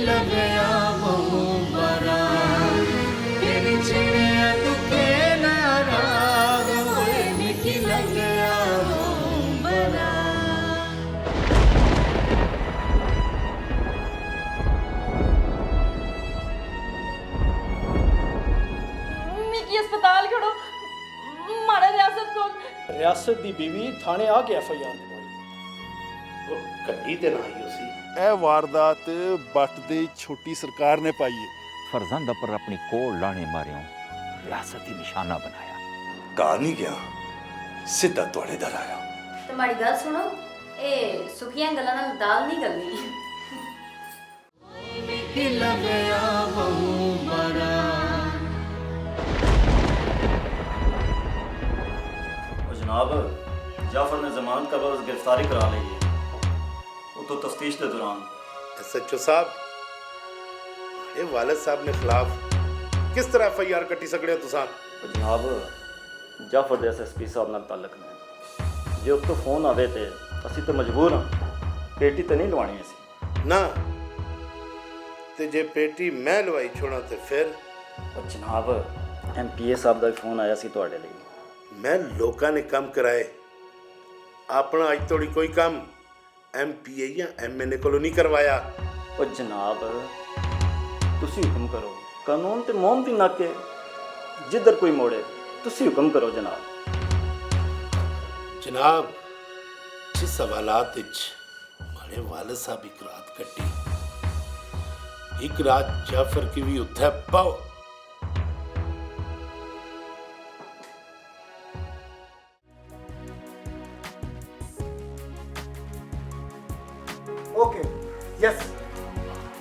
लगया बरा तेरी चिड़िया दुखे नाराग होए निकी लगया बरा। मिकी अस्पताल खड़ो माड़ा रियासत को रियासत दी बीवी थाने आ के FIR ਉਹ ਗੱਡੀ ਤੇ ਨਾ ਆਈ ਸੀ। ਇਹ ਵਾਰਦਾਤ ਬੱਟ ਦੀ ਛੋਟੀ ਸਰਕਾਰ ਨੇ ਪਾਈ ਹੈ। फर्जंद पर अपनी कोल लाने मारियों रियासती निशाना बनाया। ਕਹਾ ਨਹੀਂ ਗਿਆ ਸਿੱਧਾ ਤੁਹਾਡੇ ਦਰ ਆਇਆ। तुम्हारी गल सुनो ए सुखियां गल्लां नाल दाल नहीं गलनी। निकी लगया बरा जनाब जाफर ने जमानत का बवज गिरफ्तारी करा ली है तो तफ्तीश के दौरान SHO साहब ਇਹ ਵਾਲਦ ਸਾਹਿਬ ਨੇ ਖਿਲਾਫ ਕਿਸ ਤਰ੍ਹਾਂ FIR ਕੱਟੀ ਸਕੜੇ ਹੋ ਤੁਸੀਂ? जनाब जाफर ਦੇ SSP ਸਾਹਿਬ ਨਾਲ ਤਾਲੁਕ ਨੇ ਜੇ ਉਹ ਤੋਂ ਫੋਨ ਆਵੇ ਤੇ ਅਸੀਂ ਤਾਂ ਮਜਬੂਰ ਹਾਂ ਪੇਟੀ ਤੇ ਨਹੀਂ ਲਵਾਣੀ ਅਸੀਂ। ਨਾ ਤੇ ਜੇ ਪੇਟੀ ਮੈਂ ਲਵਾਈ ਛੋਣਾ ਤੇ ਫਿਰ और जनाब MPA ਸਾਹਿਬ ਦਾ ਫੋਨ ਆਇਆ ਸੀ ਤੁਹਾਡੇ ਲਈ। ਮੈਂ ਲੋਕਾਂ ਨੇ ਕੰਮ ਕਰਾਏ ਆਪਣਾ ਅੱਜ ਤੋੜੀ ਕੋਈ ਕੰਮ MPA ਜਾਂ MNA ਕੋਲੋਂ ਨਹੀਂ ਕਰਵਾਇਆ। ਉਹ ਜਨਾਬ ਤੁਸੀਂ ਹੁਕਮ ਕਰੋ ਕਾਨੂੰਨ ਤੇ ਮੌਮ ਦੀ ਨਾਕੇ ਜਿੱਧਰ ਕੋਈ ਮੋੜੇ ਤੁਸੀਂ ਹੁਕਮ ਕਰੋ ਜਨਾਬ। ਜਨਾਬ ਜਿਸ ਸਵਾਲਾਤ ਵਿੱਚ ਮਾਰੇ ਵਾਲਦ ਸਾਹਿਬ ਇੱਕ ਰਾਤ ਕੱਟੀ ਇੱਕ ਰਾਤ ਜਾਫਰ ਕੀ ਵੀ ਉੱਥੇ ਪਾਓ। Okay yes.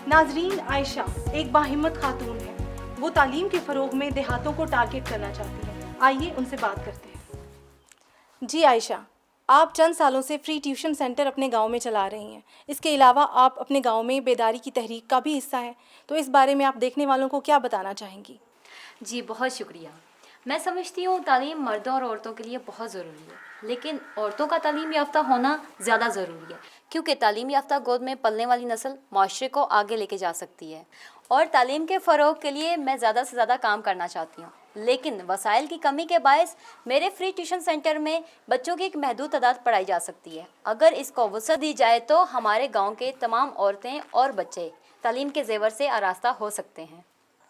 नाजरीन आयशा एक बाहिम्मत खातून है। वो तालीम के फ़रोग में देहातों को टारगेट करना चाहती है। आइए उनसे बात करते हैं। जी आयशा, आप चंद सालों से फ्री ट्यूशन सेंटर अपने गांव में चला रही हैं। इसके अलावा आप अपने गांव में बेदारी की तहरीक का भी हिस्सा हैं। तो इस बारे में आप देखने वालों को क्या बताना चाहेंगी? जी बहुत शुक्रिया। मैं समझती हूँ तालीम मर्दों और औरतों के लिए बहुत ज़रूरी है, लेकिन औरतों का तालीम याफ्ता होना ज़्यादा ज़रूरी है, क्योंकि तालीम याफ्ता गोद में पलने वाली नस्ल माशरे को आगे लेके जा सकती है। और तालीम के फ़रोग के लिए मैं ज़्यादा से ज़्यादा काम करना चाहती हूँ, लेकिन वसाइल की कमी के बायस मेरे फ्री ट्यूशन सेंटर में बच्चों की एक महदूद तादाद पढ़ाई जा सकती है। अगर इसको वसअत दी जाए तो हमारे गाँव के तमाम औरतें और बच्चे तालीम के ज़ेवर से आरास्ता हो सकते हैं।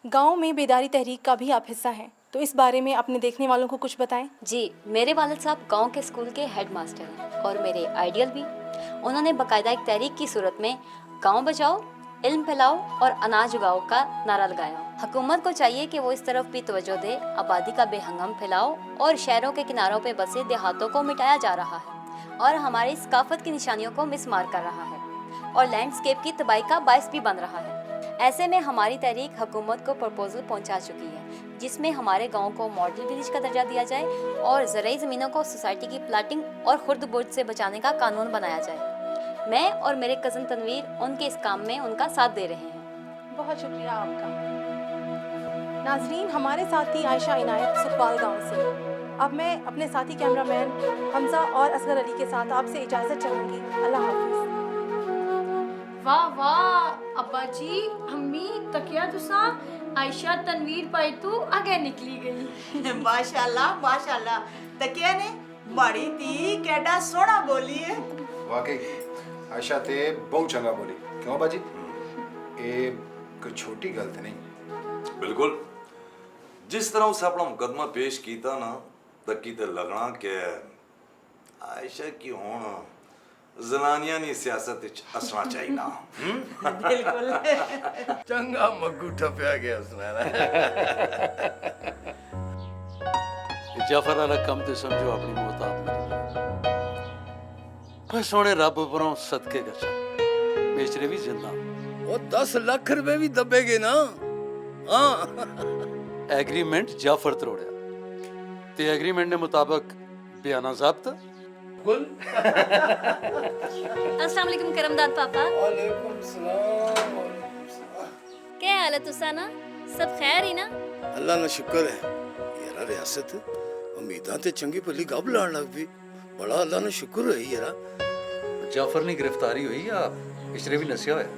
गांव में बेदारी तहरीक का भी आप हिस्सा हैं, तो इस बारे में अपने देखने वालों को कुछ बताएं। जी, मेरे वालिद साहब गांव के स्कूल के हेड मास्टर हैं और मेरे आइडियल भी। उन्होंने बाकायदा एक तहरीक की सूरत में गांव बचाओ, इल्म फैलाओ और अनाज उगाओ का नारा लगाया। हुकूमत को चाहिए कि वो इस तरफ भी तवज्जो दे। आबादी का बेहंगम फैलाओ और शहरों के किनारों पे बसे देहातों को मिटाया जा रहा है और हमारी सकाफत की निशानियों को मिसमार कर रहा है और लैंडस्केप की तबाही का बायस भी बन रहा है। ऐसे में हमारी तहरीक हुकूमत को प्रपोजल पहुंचा चुकी है, जिसमें हमारे गांव को मॉडल विलेज का दर्जा दिया जाए और ज़राई ज़मीनों को सोसाइटी की प्लाटिंग और खुर्द बुर्द से बचाने का कानून बनाया जाए। मैं और मेरे कज़न तनवीर उनके इस काम में उनका साथ दे रहे हैं। बहुत शुक्रिया आपका। नाजरीन, हमारे साथी आयशा इनायत सुखवाल गांव से। अब मैं अपने साथी कैमरामैन हमजा और असगर अली के साथ आपसे इजाज़त चाहूँगी। अल्लाह हाफिज़। वाह वाह अब्बा जी अम्मी तकिया तुसा आयशा तनवीर पाई तू आगे निकली गई। माशाल्लाह माशाल्लाह तकिया ने माड़ी धी केडा सोहना बोली है। वाकई आयशा ते बहुत चंगा बोली क्यों बाजी? ये कोई छोटी गल तो नहीं। बिल्कुल जिस तरह उसे अपना मुकदमा पेश किया ना तकी ते लगना कि आयशा की होना जनानियां नी सियासत विच हसना चाहिए ना। बिल्कुल ਚੰਗਾ ਮੱਗੂ ਠੱਪਿਆ ਗਿਆ ਉਸਨੇ ਨਾ। जाफर वाला कम तो समझो अपनी मौत आप मेरी पर सोने रब परों सदके गचा बेचरे भी जिंदा वो 10 लाख रुपए भी दबेगे ना। हाँ एग्रीमेंट जाफर तोड़या ते एग्रीमेंट के मुताबिक बयाना ज़ब्त अस्सलाम वालेकुम करमदाद पापा। वालेकुम सलाम। क्या हाल है तुसा ना? सब खैर ही ना? अल्लाह ना शुक्र है यारा। रियासत उम्मीदां ते चंगी भली गब लाण लग पई। बड़ा अल्लाह ना शुक्र है यारा। जाफर की गिरफ्तारी हुई या पिछले भी नसिया होया?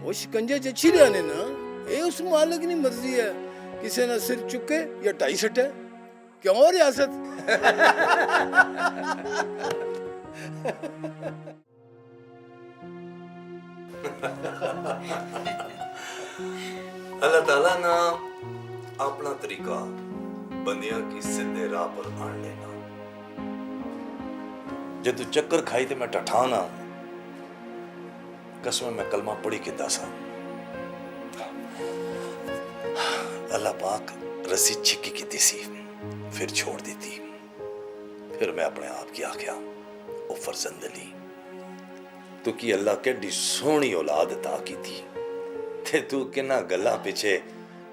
ਉਹ ਸ਼ਿਕੰਜੇ ਚ ਛਿੜਿਆ ਨੇ ਨਾ, ਇਹ ਉਸ ਮਾਲਕ ਦੀ ਮਰਜ਼ੀ ਹੈ, ਕਿਸੇ ਨਾਲ ਸਿਰ ਚੁੱਕੇ ਜਾਂ ਢਾਈ ਸੱਟੇ। ਕਿਉਂ ਰਿਆਸਤ? अल्लाह ताला ना अपना तरीका बंदियां की सीधे राह पर आन लेना। जे तू चक्कर खाई ते मैं टठा ना, कसम मैं कलमा पढ़ी के दसा। अल्लाह पाक रस्सी छिक्की की सी, फिर छोड़ दी थी। फिर मैं अपने आप की आख्या ओ फरजंद ली, तू की अल्लाह केडी सोहनी औलाद अता की थी, ते तू किन्ना गल्लां पिछे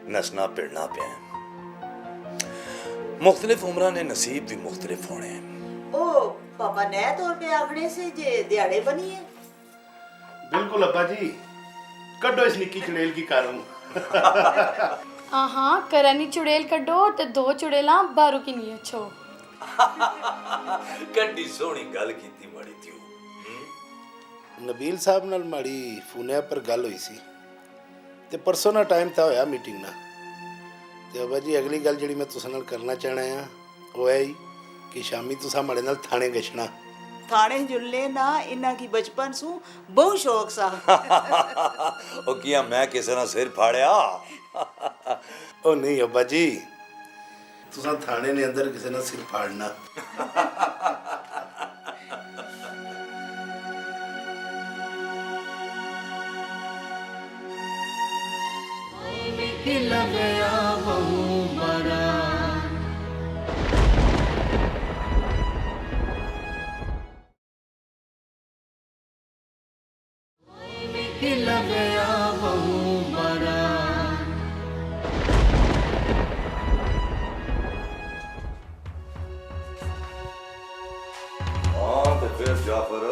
नसना पिड़ना पिया। मुख्तलिफ उम्रां ने नसीब भी मुख्तलिफ होने। ओ पापा नए तौर पे आखने से जे दिहाड़े बनी है। बिल्कुल अब्बा जी, कड्डो इस निक्की चुड़ैल की कारों। हाँ करनी चुड़ैल कड्डो ते दो चुड़ैलां बारू की नहीं अच्छो। कड्डी सोहनी गल कीती मड़ी थी। ਨਬੀਲ ਸਾਹਿਬ ਨਾਲ ਮਾੜੀ ਫੋਨ ਪਰ ਗੱਲ ਹੋਈ ਸੀ ਤੇ ਪਰਸੋਂ ਨਾ ਟਾਈਮ ਤਾਂ ਹੋਇਆ ਮੀਟਿੰਗ ਨਾ। ਤੇ ਬਾਬਾ ਜੀ ਅਗਲੀ ਗੱਲ ਜਿਹੜੀ ਮੈਂ ਤੁਸੀਂ ਨਾਲ ਕਰਨਾ ਚਾਹਣਾ ਆ ਉਹ ਹੈ ਕਿ ਸ਼ਾਮੀ ਤੁਸੀਂ ਸਾਡੇ ਨਾਲ ਥਾਣੇ ਗਸ਼ਣਾ। थाने जुलने ना इन्ना की बचपन सु बहुत शौक सा। ओ किया मैं किसे ना सिर फाड़या? ओ नहीं अब्बा जी, तुसा थाने ने अंदर किसे ना सिर फाड़ना। हाँ तो फिर जाफर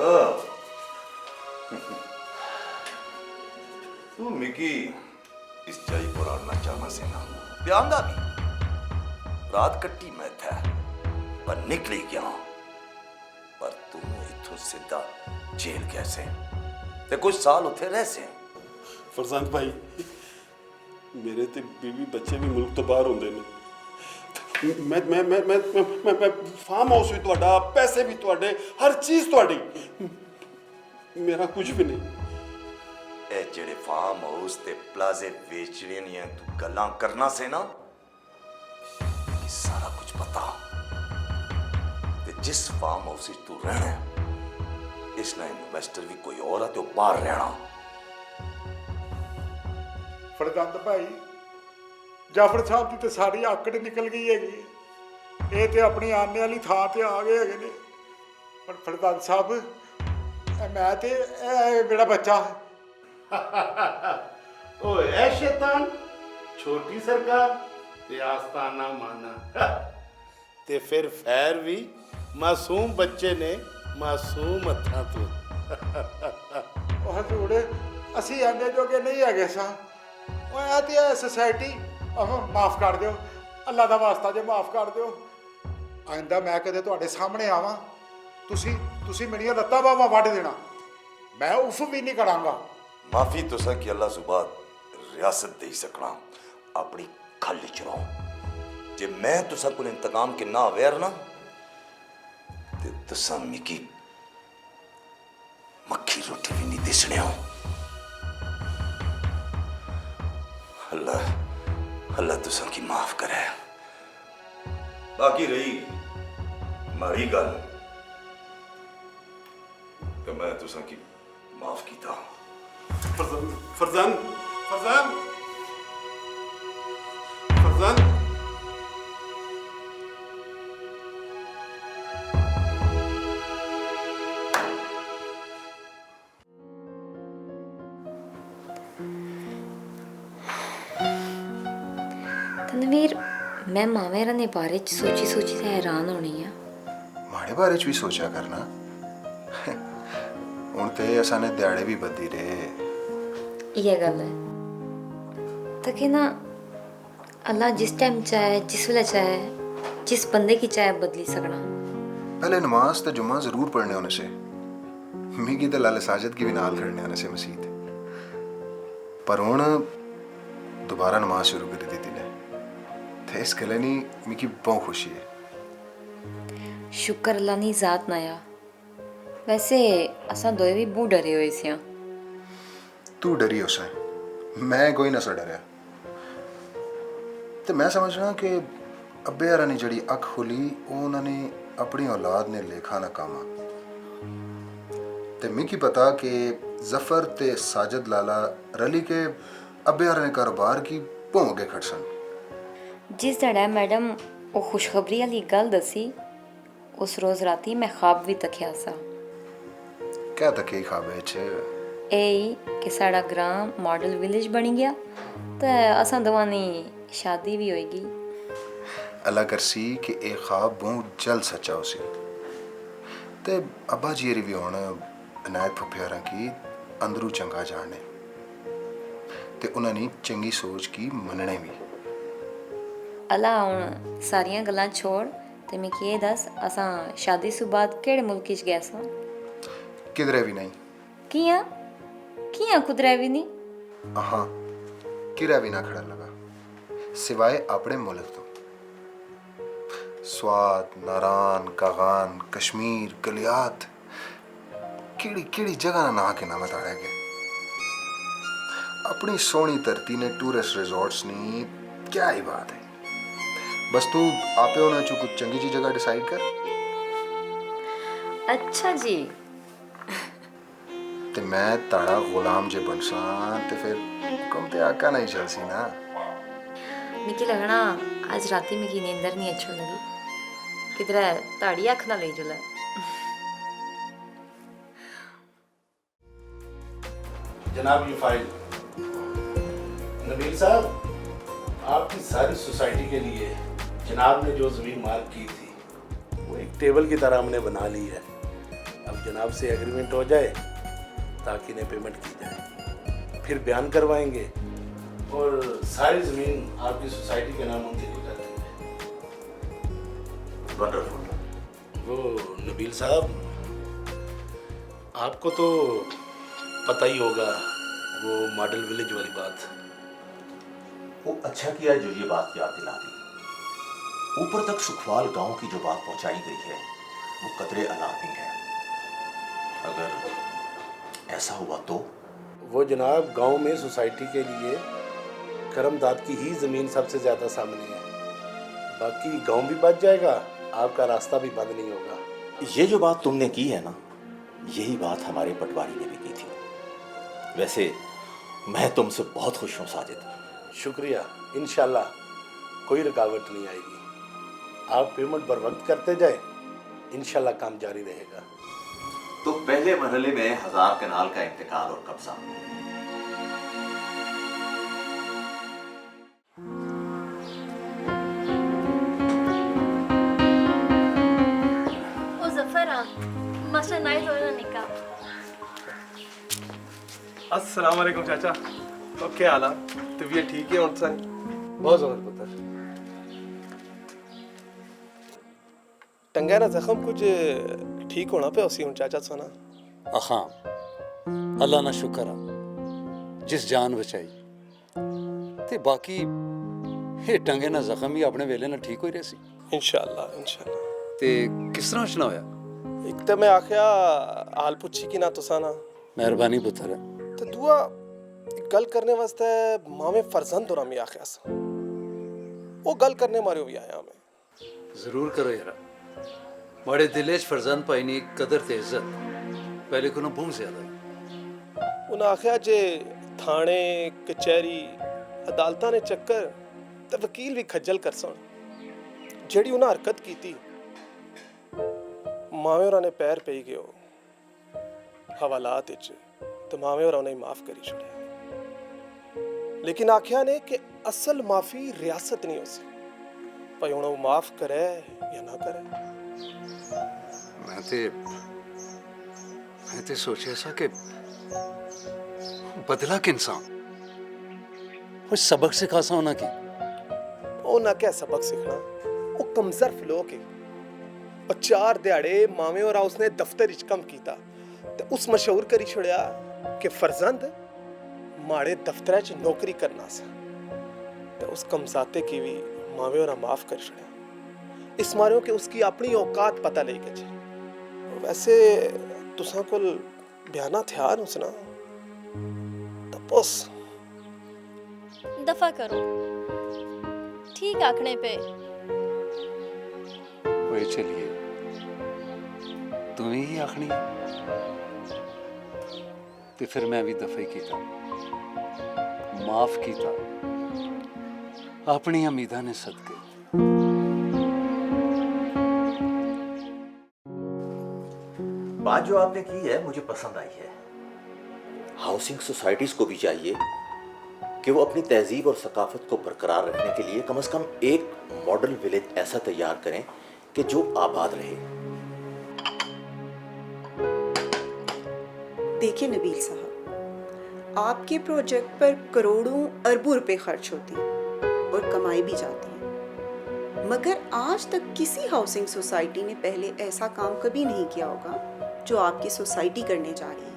तू मिकी इस चाई पर आना चाहना से ना प्यांदा भी रात कट्टी मैं था पर निकली गया, पर तू इथों सीधा जेल कैसे ते कुछ साल उथे रह से। फरजान भाई, मेरे ते बीवी बच्चे भी मुल्क तो बाहर होंदे ने। मैं फार्म हाउस भी तुहाडा, पैसे भी तुहाडे, हर चीज तुहाडी, मेरा कुछ भी नहीं। ए जेड़े फार्म हाउस ते प्लाजे बेचने नहीं है तू गल्लां करना से ना, कि सारा कुछ पता ते जिस फार्म हाउस तू रहना है इसना इन्वेस्टर भी कोई और है तो बाहर रहना। फरजंद भाई, जाफर साहब की तो सारी आकड़ निकल गई हैगी, ये तो अपनी आने वाली थां ते आ गए हैगे ने। पर फरजंद साहब, मैं ते मेरा बच्चा ओ ऐ शैतान, छोटी सरकार ते आस्ताना माना। ते फिर फैर भी मासूम बच्चे ने मासूम हत्थां तो। हजूर असी आने जोगे नहीं है सा, सोसाइटी माफ कर दो, अल्लाह का वास्ता जे माफ कर दो। आइंदा मैं कदे तुहाडे सामने आवां तुसी मेरियां लत्तां बाहां वड्ढ देना, मैं उफ भी नहीं करांगा। माफी तुसा की अल्लाह सुबाद रियासत दे सकना अपनी खल च रहो। जे मैं तुसा कोल इंतकाम के ना अवेयर ना ते तुसा मिकी मक्खी रोटी भी नहीं दिसने हो। अल्लाह अल्लाह तुसा की माफ करे। बाकी रही माड़ी गल तो मैं तुसा की माफ कीता। फरजान फरजान फरजान फरजान तनवीर, मैं मावेरा ने बारे च सोची ते हैरान होनी आ। माड़े बारे च भी सोचा करना। हुण ते असां ने दिहाड़े भी बधी रहे। ये गल है तो कि ना अल्लाह जिस टाइम चाहे, जिस वेले चाहे, जिस बंदे की चाहे बदली सकना। पहले नमाज तो जुम्मा जरूर पढ़ने होने से, मिगी तो लाले साजिद की भी नाल खड़ने होने से मसीद। पर हुण दोबारा नमाज शुरू करी दी ने ते इस गल्लै नी मिगी बहुत खुशी है। शुक्र अल्लाह नी ज़ात नाया। वैसे असां दोए भी बहुत डरे हुए सी। तू डरी हो सा, मैं कोई ना सा डरिया। ते मैं समझना कि अब्बे यारा ने जड़ी अख खोली वो उन्होंने अपनी औलाद ने लेखा ना कामा। ते मिगी पता कि जफर ते साजिद लाला रली के अब्बे यारा ने कारोबार की भोंगे खड़सन। जिस दड़ा मैडम वो खुशखबरी वाली गल दसी उस रोज़ राती मैं ख्वाब भी तकिया सा। क्या तके ख्वाब है? यही कि साड़ा ग्राम मॉडल विलेज बनी गया तो असां दवानी शादी भी होएगी। अल्लाह करसी कि एक ख्वाब बहुत जल्द सच्चा हो सी। ते अब्बा जी भी हुण अनायत फुफियारा की अंदरू चंगा जाने ते उन्होंने चंगी सोच की मनने भी। अल्लाह हुण सारियां गल्लां छोड़ ते मिगी ये दस असां शादी सुह बाद केड़े मुल्क च गया सा? किधरे भी नहीं। कियां कियां कुदरे भी नहीं? हाँ किरा भी ना खड़ा लगा सिवाय अपने मुल्क तो। स्वात, नारान, कागान, कश्मीर, गलियात किड़ी किड़ी जगह ना के नाम बताया गया। अपनी सोनी धरती ने टूरिस्ट रिजॉर्ट्स नी क्या ही बात है। बस तू आपे होना चो कुछ चंगी जी जगह डिसाइड कर। अच्छा जी। ते मैं ताड़ा गुलाम जे बनसा ते फिर हुक्म ते आका नहीं चलसी ना। मिकी लगना आज राती मिकी नींदर नहीं अच्छी लगी। किधर ताड़ी अख ना ले जुला। जनाब ये फाइल। नबील साहब, आपकी सारी सोसाइटी के लिए जनाब ने जो ज़मीन मार्क की थी वो एक टेबल की तरह हमने बना ली है। अब जनाब से एग्रीमेंट हो जाए ताकि इन्हें पेमेंट की जाए, फिर बयान करवाएंगे और सारी ज़मीन आपकी सोसाइटी के नाम मुंतकिल कर देंगे। वंडरफुल। वो नबील साहब, आपको तो पता ही होगा वो मॉडल विलेज वाली बात। वो अच्छा किया जो ये बात याद दिला दी। ऊपर तक सुखवाल गांव की जो बात पहुंचाई गई है वो कदरे अलार्मिंग है। अगर ऐसा हुआ तो वो जनाब गांव में सोसाइटी के लिए करमदाद की ही ज़मीन सबसे ज़्यादा सामने है। बाकी गांव भी बच जाएगा, आपका रास्ता भी बंद नहीं होगा। ये जो बात तुमने की है ना, यही बात हमारे पटवारी ने भी की थी। वैसे मैं तुमसे बहुत खुश हूँ साजिद। शुक्रिया। इंशाल्लाह कोई रुकावट नहीं आएगी। आप पेमेंट बर वक्त करते जाए, इंशाल्लाह काम जारी रहेगा। तो पहले मरहले में 1000 कनाल का इंतकाल और कब्जा। ओ ज़फ़र मास्टर नाइट वाला निकाह। अस्सलाम वालेकुम चाचा। तो क्या हाल है? तबीयत ठीक है? बहुत ज़बरदस्त पुत्र। टंगा ना जख्म कुछ ठीक होना पे उसी चाचा सोना। अखां अल्लाह ना शुक्र आ जिस जान बचाई ते बाकी ये टंगे ना जख्म ही अपने वेले ना ठीक हो रहे सी। इंशाअल्लाह इंशाअल्लाह। ते किस तरह चना होया? एक तो मैं आख्या हाल पुछी कि ना तुसा ना। मेहरबानी पुत्र। तो दुआ गल करने वास्ते मामे फरजंद और मैं आख्या सा वो गल करने मारे भी आया मैं। जरूर करो यार। बड़े दिलेज फरजंद पाईनी कदर ते इज्जत पहले को बहुत ज्यादा। उन्हें आख्या जे थाने कचहरी अदालतां ने चक्कर ते वकील भी खज्जल कर सन। जेड़ी उन्हें हरकत की थी मावे होरां ने पैर पई गयो हवालात विच ते मावे होरां ने माफ करी छड़िया। लेकिन आख्या ने कि असल माफी रियासत नहीं हो सी भाई हुण वो माफ करे या ना करे। मैं ते सोचे सा कि बदला कि इंसान कुछ सबक सिखासा होना की ओ ना क्या सबक सीखना वो कमजोर लोग है। और 4 दिहाड़े मावे और उसने दफ्तर विच कम कीता ते उस मशहूर करी छड़िया कि फरजंद माड़े दफ्तरा च नौकरी करना सा तो उस कमजाते की भी मावे और माफ कर छड़िया इस मारियों कि उसकी अपनी औकात पता नहीं गई। वैसे तुसा कोल बयाना थयार उसना तपस दफा करो ठीक आखने पे ओए चलिए तुम्हें ही आखनी है तो फिर मैं भी दफा ही कीता माफ कीता अपनी उम्मीदां ने सदके। बात जो आपने की है मुझे पसंद आई है। हाउसिंग सोसाइटीज को भी चाहिए कि वो अपनी तहजीब और सकाफत को बरकरार रखने के लिए कम से कम एक मॉडल विलेज ऐसा तैयार करें कि जो आबाद रहे। देखिए नबील साहब, आपके प्रोजेक्ट पर करोड़ों अरबों रुपए खर्च होती हैं और कमाई भी जाती है, मगर आज तक किसी हाउसिंग सोसाइटी ने पहले ऐसा काम कभी नहीं किया होगा जो आपकी सोसाइटी करने जा रही है।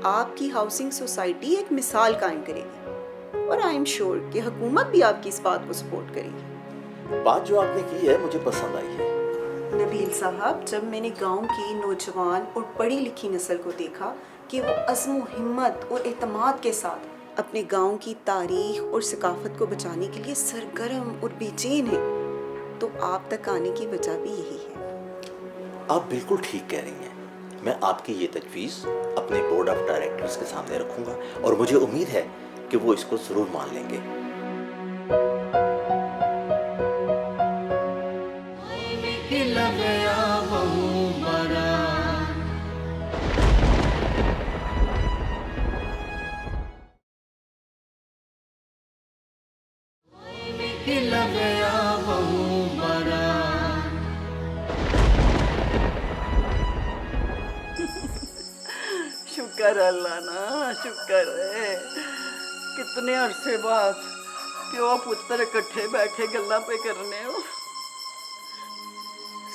आपकी हाउसिंग सोसाइटी एक मिसाल कायम करेगी और आई एम श्योर कि हुकूमत भी आपकी इस बात को सपोर्ट करेगी। बात जो आपने की है मुझे पसंद आई है। नबील साहब, जब मैंने गांव की नौजवान और पढ़ी लिखी नस्ल को देखा कि वो अज़्म हिम्मत और एतमाद के साथ अपने गांव की तारीख और सकाफत को बचाने के लिए सरगर्म और बेचैन है, तो आप तक आने की वजह भी यही है। आप बिल्कुल ठीक कह रही हैं। मैं आपकी ये तजवीज़ अपने बोर्ड ऑफ डायरेक्टर्स के सामने रखूंगा और मुझे उम्मीद है कि वो इसको ज़रूर मान लेंगे। शुक्र अल्लाह ना, शुक्र है। कितने अरसे बाद प्यो पुत्र इकट्ठे बैठे गल्ला पे करने हो।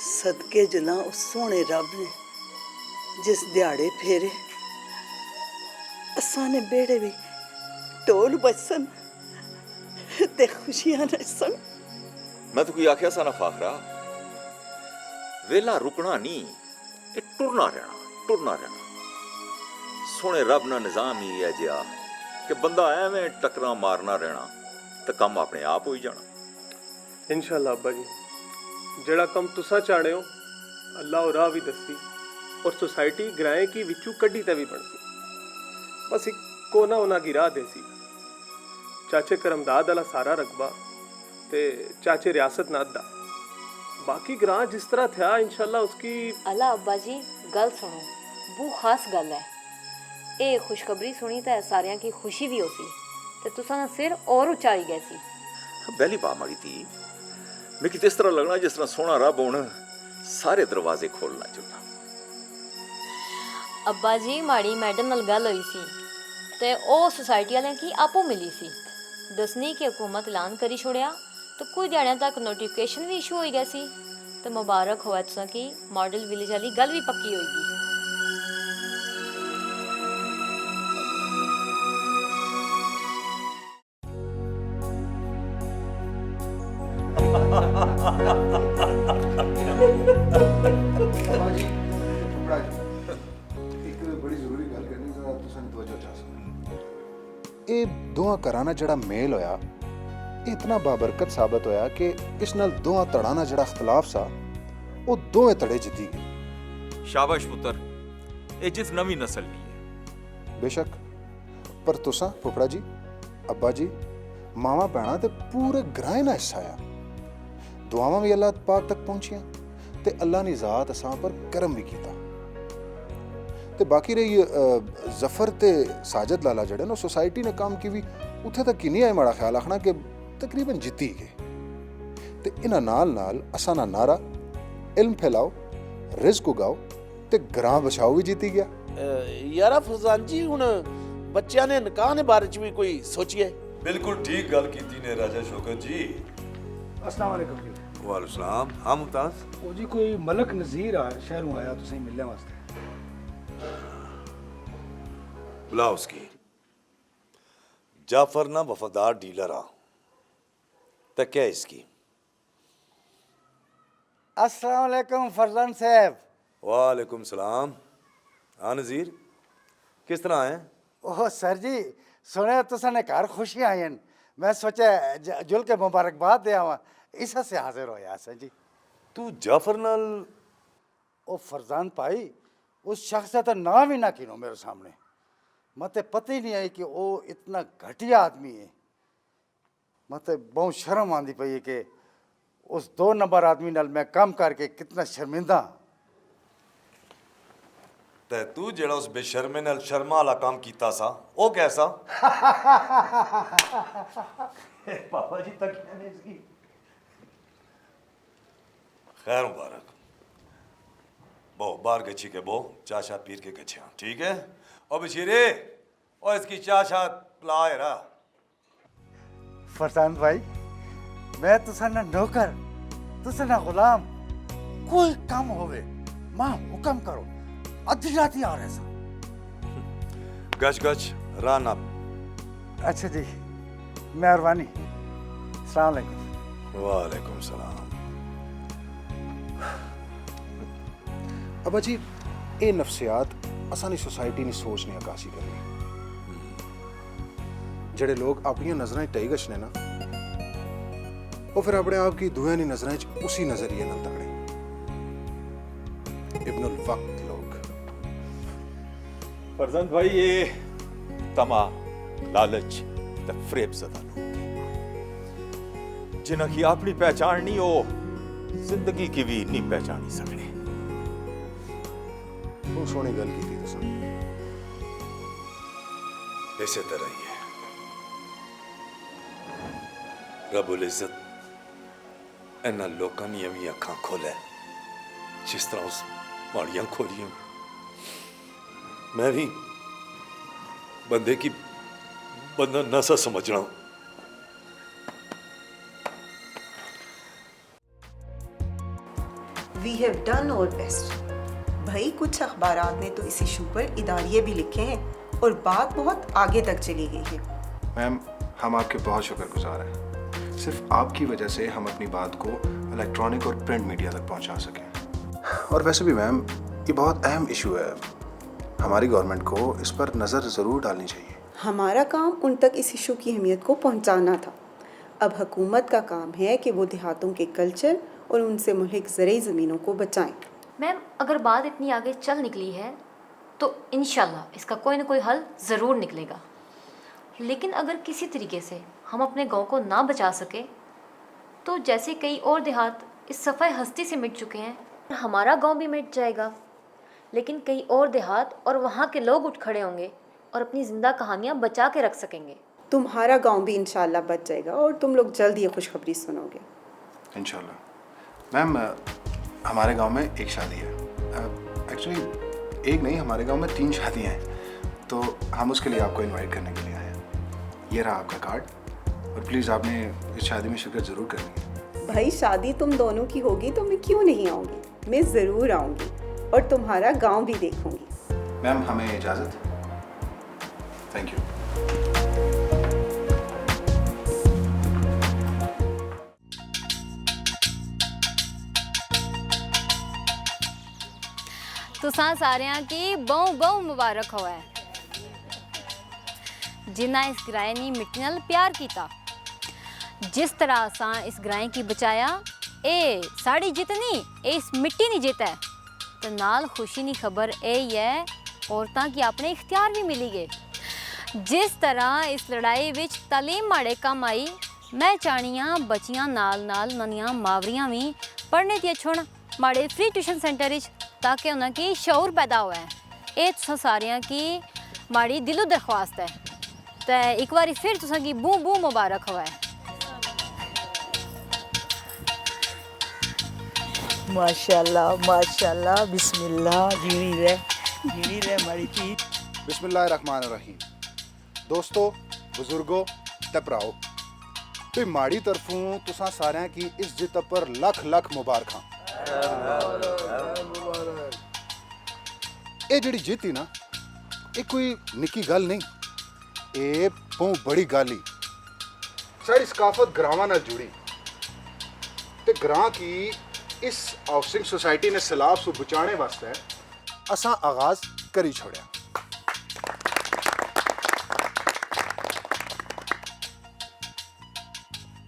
सदके जला उस सोने रब ने जिस दिहाड़े फेरे असा ने बेड़े भी ढोल बजसन ते खुशियां नसन। मैं तो कोई आख्या सा ना फाखरा, वेला रुकना नहीं, ये टुरना रहना। सोने रब ना निजाम ही है जिहा कि बंदा एवें टकरा मारना रहना तो काम अपने आप हो ही जाना। इंशाल्लाह अब्बा जी, जेड़ा कम तुसा चाहने हो अल्लाह और राह भी दसी और सोसाइटी ग्राएं की विचू कड्डी ते भी बनसी। बस एक कोना होना की राह देसी। चाचे करमदाद वाला सारा रकबा ते चाचे रियासत ना अद्धा, बाकी ग्रां जिस तरह था इंशाल्लाह उसकी। अल्लाह अब्बा जी गल सुनो, वो खास गल है। ये खुशखबरी सुनी तो सारियां की खुशी भी होसी ते तुसा ना सिर और उचाई गई सी। पहली बात माड़ी थी मैं कि इस तरह लगना जिस तरह सोना रब होना सारे दरवाजे खोलना चाहता। अब्बा जी माड़ी मैडम नाल गल होई सी ते ओ सोसाइटी वाले की आपो मिली सी, दसनी कि हुकूमत ऐलान करी छोड़िया तो कुछ दिहाड़ियां तक नोटिफिकेशन भी इशू हो गया सी तो मुबारक होवे तुसा की मॉडल विलेज वाली गल भी पक्की होगी। ਇਹ ਦੋਹਾਂ ਘਰਾਂ ਨਾਲ ਜਿਹੜਾ ਮੇਲ ਹੋਇਆ ਇਤਨਾ ਬਾਬਰਕਤ ਸਾਬਤ ਹੋਇਆ ਕਿ ਇਸ ਨਾਲ ਦੋਹਾਂ ਧੜਾਂ ਨਾਲ ਜਿਹੜਾ ਇਖਤਲਾਫ ਸਾ ਉਹ ਦੋਵੇਂ ਧੜੇ ਜਿੱਤੀ ਗਏ। शाबाश पुत्र, ये जिस नवी नस्ल नहीं है। बेशक, पर तुसा फुफड़ा जी, अब्बा जी, मावा भैणा ते पूरे ग्रां ना हिस्सा आ। दुआवां भी अल्लाह पाक तक पहुंचियां ते अल्लाह ने ज़ात असां पर करम भी कीता। ਤੇ ਬਾਕੀ ਰਹੀ ਜ਼ਫਰ ਤੇ ਸਾਜਦ ਲਾਲਾ ਜਿਹੜੇ ਨਾ ਸੋਸਾਇਟੀ ਨੇ ਕੰਮ ਕੀ ਵੀ ਉੱਥੇ ਤੱਕ ਹੀ ਨਹੀਂ ਆਏ ਮਾੜਾ ਖਿਆਲ ਆਖਣਾ ਕਿ ਤਕਰੀਬਨ ਜਿੱਤੀ ਗਏ ਤੇ ਇਹਨਾਂ ਨਾਲ ਅਸਾਂ ਦਾ ਨਾਰਾ ਇਲਮ ਫੈਲਾਓ, ਰਿਜ਼ਕ ਉਗਾਓ ਤੇ ਗ੍ਰਾਂ ਬਚਾਓ ਵੀ ਜਿੱਤੀ ਗਿਆ। ਯਾਰਾ ਫਜ਼ਾਨ ਜੀ, ਹੁਣ ਬੱਚਿਆਂ ਨੇ ਨਿਕਾਹ ਦੇ ਬਾਰੇ ਚ ਵੀ ਕੋਈ ਸੋਚੀਏ? बिल्कुल ठीक गल कीती ने राजा शौकत जी। अस्सलाम वालेकुम जी। वालेकुम सलाम। हाँ मुमताज, वो जी कोई मलक नज़ीर आ शहरों आया तो सही मिलने वास्ते। बुलाओ उसकी। जाफर ना वफादार डीलर आ तो क्या इसकी? अस्सलाम वालेकुम फरजान साहब। वालेकुम सलाम। हाँ नज़ीर, किस तरह हैं? ओह सर जी, सुने तुसाने घर खुशी आई हैं। मैं सोचा जुल के मुबारकबाद दे आवा, इस से हाजिर होया सर जी। तू जाफर नाल? ओ फरजान भाई, उस शख्स का तो नाम ही ना गिनो मेरे सामने। मते पता ही नहीं आई कि वो इतना घटिया आदमी है। मते बहुत शर्म आंदी पई है कि उस 2 नंबर आदमी नाल मैं काम करके कितना शर्मिंदा। ते तू जेड़ा उस बेशर्मे नाल शर्मा वाला काम कीता सा, ओ कैसा? पापा जी तक कहने इसकी। खैर मुबारक। बो बाहर गच्छी के बो, चाशा पीर के गच्छे, ठीक है? ओ बशीरे, ओ इसकी चाशा पिला यारा। फरजान भाई, मैं तुसा ना नौकर, तुसा ना गुलाम। कोई काम होवे मां हुक्म करो, अधी रात ही आ रहे सा। गच गच राना। अच्छा जी, मेहरबानी। अस्सलाम वालेकुम। वालेकुम सलाम। अबा जी, ये नफसियात असानी सोसाइटी ने सोच नहीं अकासी करनी। जेड़े लोग अपनी नजरें टई गछने ना, वो फिर अपने आप की दुआ नहीं नजरें उसी नजरिए नाल तकड़े। इब्नुल वक्त लोग। फरजंद भाई, ये तमा, लालच ते फरेब ज़दा लोग जिन्हां की अपनी पहचान नहीं, हो जिंदगी की भी नहीं पहचानी सकने। वो सोनी गल की थी तुसां। इसे तरह ही है। रब्बुल इज्जत इन्हां लोकां दी भी अखां खोले जिस तरह उस माड़ियां खोलियां। मैं भी बंदे की बंदा नसा समझना। We have done our best. भाई, कुछ अखबारात ने तो इस इशू पर इदारिये भी लिखे हैं और बात बहुत आगे तक चली गई है। मैम, हम आपके बहुत शुक्रगुजार हैं। सिर्फ आपकी वजह से हम अपनी बात को इलेक्ट्रॉनिक और प्रिंट मीडिया तक पहुंचा सकें। और वैसे भी मैम, ये बहुत अहम इशू है। हमारी गवर्नमेंट को इस पर नज़र ज़रूर डालनी चाहिए। हमारा काम उन तक इस इशू की अहमियत को पहुंचाना था। अब हुकूमत का काम है कि वो देहातों के कल्चर और उनसे मुल्हिक ज़रूरी ज़मीनों को बचाएं। मैम, अगर बात इतनी आगे चल निकली है तो इंशाल्लाह इसका कोई ना कोई हल ज़रूर निकलेगा। लेकिन अगर किसी तरीके से हम अपने गांव को ना बचा सके तो जैसे कई और देहात इस सफ़े हस्ती से मिट चुके हैं, हमारा गांव भी मिट जाएगा। लेकिन कई और देहात और वहाँ के लोग उठ खड़े होंगे और अपनी ज़िंदा कहानियाँ बचा के रख सकेंगे। तुम्हारा गांव भी इंशाल्लाह बच जाएगा और तुम लोग जल्द ये खुशखबरी सुनोगे इंशाल्लाह। मैम, हमारे गांव में एक शादी है। एक्चुअली एक नहीं, हमारे गांव में 3 शादियां हैं, तो हम उसके लिए आपको इनवाइट करने के लिए आए हैं। ये रहा आपका कार्ड और प्लीज़ आपने इस शादी में शिरकत ज़रूर करनी है। भाई, शादी तुम दोनों की होगी तो मैं क्यों नहीं आऊँगी? मैं ज़रूर आऊँगी और तुम्हारा गांव भी देखूँगी। मैम, हमें इजाज़त। Thank you. तुसां सारियां की बहु बहु मुबारक होवे जिन्ना इस ग्राए नी मिट्टी नाल प्यार कीता। जिस तरह असां इस ग्राए की बचाया, ए साड़ी जित नहीं, ए इस मिट्टी नहीं जित है। तो नाल खुशी नी खबर यही है, औरतां की अपने इख्तियार भी मिली गए। जिस तरह इस लड़ाई विच तालीम माड़े कम आई, मैं चाहनियां बच्चियां नाल नाल ननियां मावरियां भी पढ़ने दिया छुण माड़े फ्री ट्यूशन सेंटर विच, ताकि उनकी शऊर पैदा हुआ है। ये तुसां सारियां की माड़ी दिलो दरख्वास्त है। तो एक बार फिर तुसां की बू बू मुबारक हुआ है। माशाल्लाह माशाल्लाह, बिस्मिल्लाह, जीनी रहे हमारी थी। बिस्मिल्लाहिर्रहमानिर्रहीम। दोस्तों, बुजुर्गों ते भराओ, ते माड़ी तरफों तुसां सारियां की इस जित पर लख लख मुबारखां। ये जिहड़ी जित ही ना, ये कोई निक्की गल नहीं, ਇਹ ਬਹੁਤ ਬੜੀ ਗੱਲ ਹੀ ਸਾਡੀ ਸਕਾਫਤ ਗਰਾਵਾਂ ਨਾਲ ਜੁੜੀ ਤੇ ਗਰਾਂ ਕੀ ਇਸ ਹਾਊਸਿੰਗ सोसाइटी ने सैलाब से बचाने वास्ते असा आगाज करी छोड़िया।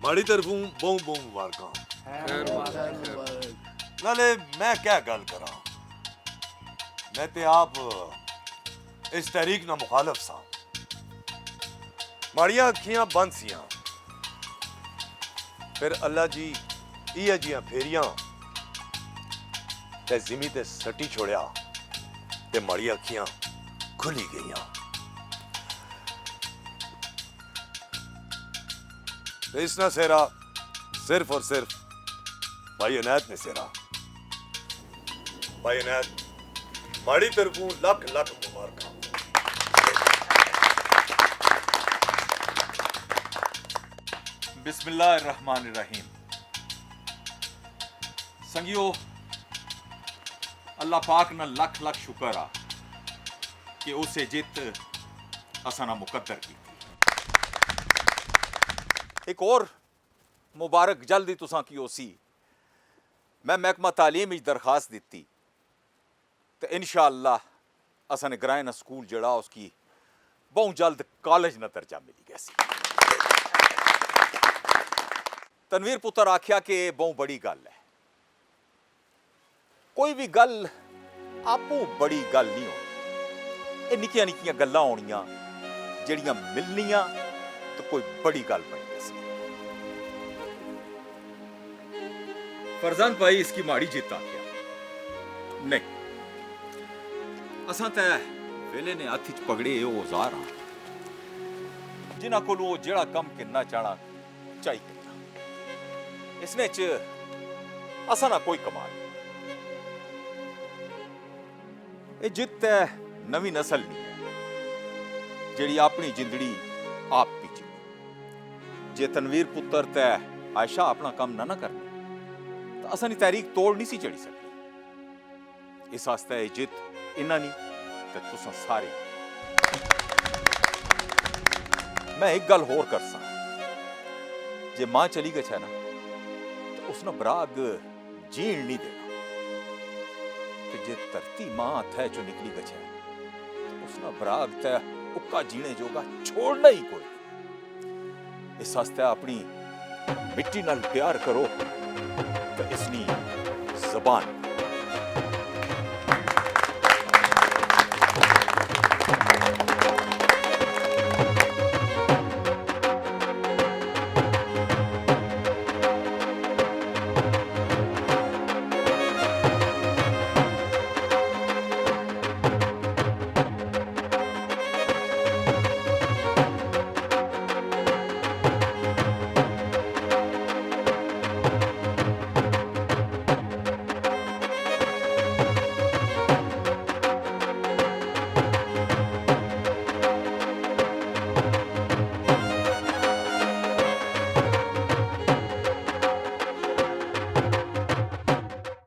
माड़ी तरफों बहुत बहुत मुबारक नाले मैं क्या गल करा मैं ते आप इस तहरीक ना मुखालफ सा माड़ियां अखियां बंद सियां फिर अल्लाह जी इया जियां फेरियां ते जिमी ते सटी छोड़िया ते माड़ियां अखियां खुली गईयां ते इस ना सेरा सिर्फ और सिर्फ भाई अनैत ने सेरा भाई अनैत माड़ी तरफों लख लख मुबारक। बिस्मिल्लाहिर्रहमानिर्रहीम। संगियो अल्लाह पाक ना लख लख शुक्र आ कि उसे जित असाना मुकद्दर की। एक और मुबारक जल्दी तुसां की ओसी मैं महकमा तालीम विच दरखास्त दिती तो इंशाअल्लाह असां ने ग्राइन स्कूल जड़ा उसकी बहुत जल्द कॉलेज न दर्जा मिली गया सी। तनवीर पुत्र आख्या कि बहुत बड़ी गल है कोई भी गल आपू बड़ी गल नहीं होनी ये निक्कियां निक्कियां गल्लां होनियां जड़ियां मिलनियां तो कोई बड़ी गल बन सी। फरजान भाई इसकी माड़ी जित आख्या नहीं असां ते वेले ने हथ च पकड़े औजार हाँ जिन्हां कोल वो जेड़ा कम करना चाहना चाहिए इसने च असां ना कोई कमाल ये जित है नवी नस्ल नहीं है जेड़ी अपनी जिंदड़ी आप पीछे जे तनवीर पुत्र ते आयशा अपना काम ना करनी तो असां दी तहरीक तोड़ नहीं सी चढ़ी सकती। इस वास्ते ये जित इन्ना नहीं ते तुसां सारे। मैं एक गल होर कर सा जे मां चली गई है ना तो उसने बराग जीण नहीं देना ते जे धरती मां हथ चो निकली गई है तो उसने बराग ते उक्का जीने जोगा छोड़ना ही कोई। इस वास्ते अपनी मिट्टी नाल प्यार करो तो इसनी जबान